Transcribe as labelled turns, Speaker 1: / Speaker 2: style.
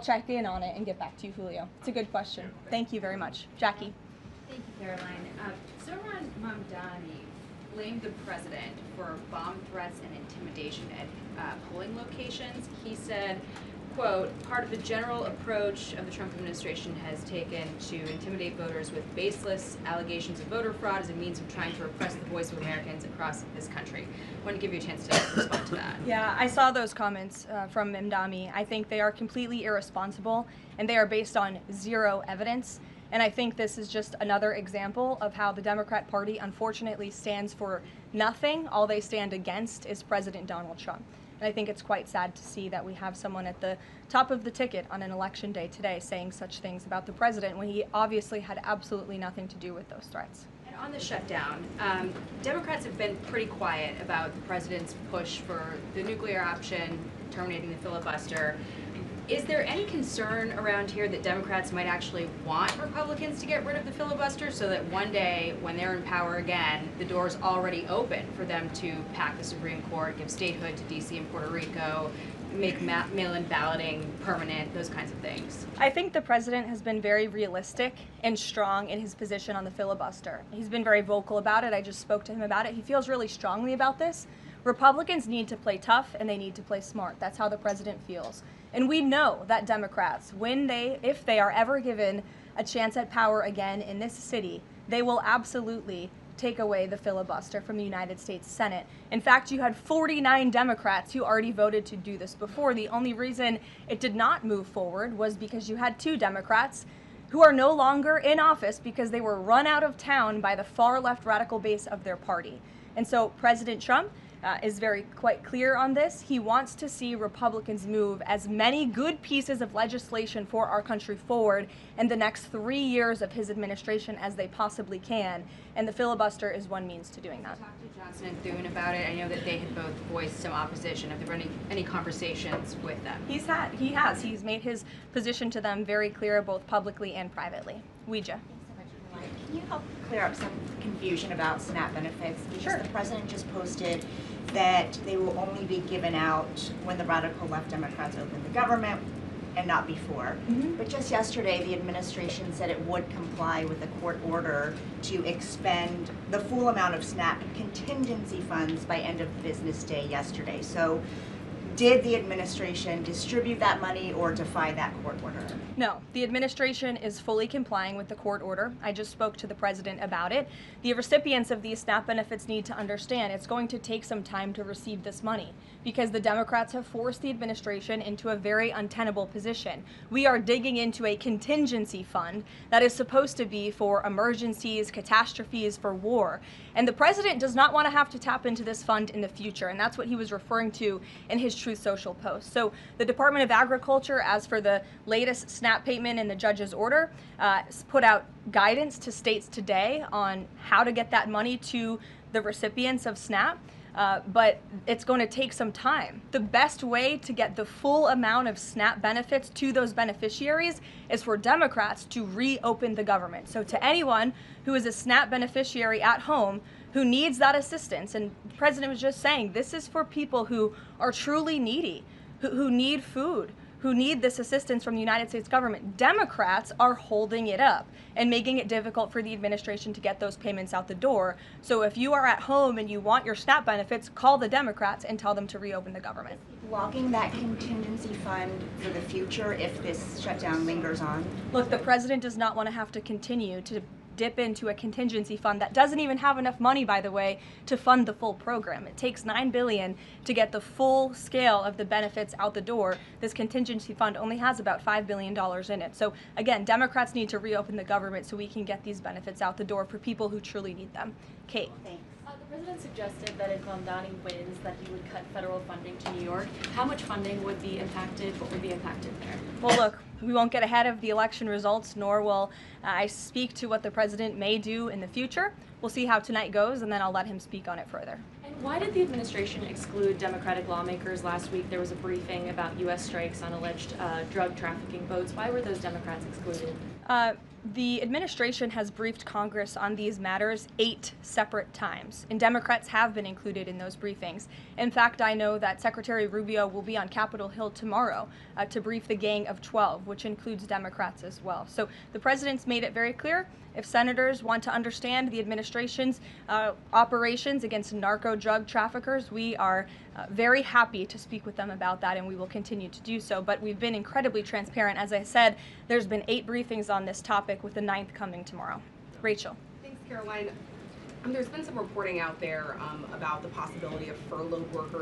Speaker 1: Check in on it and get back to you, Julio. It's a good question. Thank you very much. Jackie.
Speaker 2: Thank you, Caroline. Zoran Mamdani blamed the president for bomb threats and intimidation at polling locations. He said, quote, part of the general approach of the Trump administration has taken to intimidate voters with baseless allegations of voter fraud as a means of trying to repress the voice of Americans across this country. I want to give you a chance to respond to that.
Speaker 1: Yeah, I saw those comments from Mamdani. I think they are completely irresponsible and they are based on zero evidence. And I think this is just another example of how the Democrat Party unfortunately stands for nothing. All they stand against is President Donald Trump. And I think it's quite sad to see that we have someone at the top of the ticket on an election day today saying such things about the president when he obviously had absolutely nothing to do with those threats.
Speaker 2: And on the shutdown, Democrats have been pretty quiet about the president's push for the nuclear option, terminating the filibuster. Is there any concern around here that Democrats might actually want Republicans to get rid of the filibuster so that one day, when they're in power again, the door's already open for them to pack the Supreme Court, give statehood to D.C. and Puerto Rico, make mail-in balloting permanent, those kinds of things?
Speaker 1: I think the president has been very realistic and strong in his position on the filibuster. He's been very vocal about it. I just spoke to him about it. He feels really strongly about this. Republicans need to play tough and they need to play smart. That's how the president feels. And we know that Democrats, if they are ever given a chance at power again in this city, they will absolutely take away the filibuster from the United States Senate. In fact, you had 49 Democrats who already voted to do this before. The only reason it did not move forward was because you had 2 Democrats who are no longer in office because they were run out of town by the far left radical base of their party. And so President Trump is quite clear on this. He wants to see Republicans move as many good pieces of legislation for our country forward in the next 3 years of his administration as they possibly can, and the filibuster is one means to doing that.
Speaker 2: You talked to Johnson and Thune about it. I know that they had both voiced some opposition. Have there been any conversations with them?
Speaker 1: He has. He's made his position to them very clear, both publicly and privately. Ouija.
Speaker 3: Can you help clear up some confusion about SNAP benefits? Because
Speaker 1: Sure.
Speaker 3: The president just posted that they will only be given out when the radical left Democrats open the government and not before. But just yesterday, the administration said it would comply with a court order to expend the full amount of SNAP contingency funds by end of business day yesterday. So did the administration distribute that money or defy that court order?
Speaker 1: No, the administration is fully complying with the court order. I just spoke to the president about it. The recipients of these SNAP benefits need to understand it's going to take some time to receive this money because the Democrats have forced the administration into a very untenable position. We are digging into a contingency fund that is supposed to be for emergencies, catastrophes, for war. And the president does not want to have to tap into this fund in the future, and that's what he was referring to in his Truth Social post. So the Department of Agriculture, as for the latest SNAP payment in the judge's order, put out guidance to states today on how to get that money to the recipients of SNAP. But it's going to take some time. The best way to get the full amount of SNAP benefits to those beneficiaries is for Democrats to reopen the government. So to anyone who is a SNAP beneficiary at home who needs that assistance, and the president was just saying, this is for people who are truly needy, who need food, who need this assistance from the United States government. Democrats are holding it up and making it difficult for the administration to get those payments out the door. So if you are at home and you want your SNAP benefits, call the Democrats and tell them to reopen the government.
Speaker 3: Blocking that contingency fund for the future if this shutdown lingers on?
Speaker 1: Look, the president does not want to have to continue to dip into a contingency fund that doesn't even have enough money, by the way, to fund the full program. It takes $9 billion to get the full scale of the benefits out the door. This contingency fund only has about $5 billion in it. So again, Democrats need to reopen the government so we can get these benefits out the door for people who truly need them. Kate.
Speaker 3: Thanks.
Speaker 4: The president suggested that if Mamdani wins, that he would cut federal funding to New York. How much funding would be impacted? What would be impacted there?
Speaker 1: Well, look, we won't get ahead of the election results, nor will I speak to what the president may do in the future. We'll see how tonight goes, and then I'll let him speak on it further.
Speaker 4: And Why did the administration exclude Democratic lawmakers last week? There was a briefing about U.S. strikes on alleged drug trafficking boats. Why were those Democrats excluded?
Speaker 1: The administration has briefed Congress on these matters 8 separate times, and Democrats have been included in those briefings. In fact, I know that Secretary Rubio will be on Capitol Hill tomorrow to brief the Gang of 12, which includes Democrats as well. So the president's made it very clear, if senators want to understand the administration's operations against narco drug traffickers, we are very happy to speak with them about that, and we will continue to do so. But we've been incredibly transparent. As I said, there's been 8 briefings on this topic, with the 9th coming tomorrow. Rachel.
Speaker 5: Thanks, Caroline. There's been some reporting out there about the possibility of furloughed workers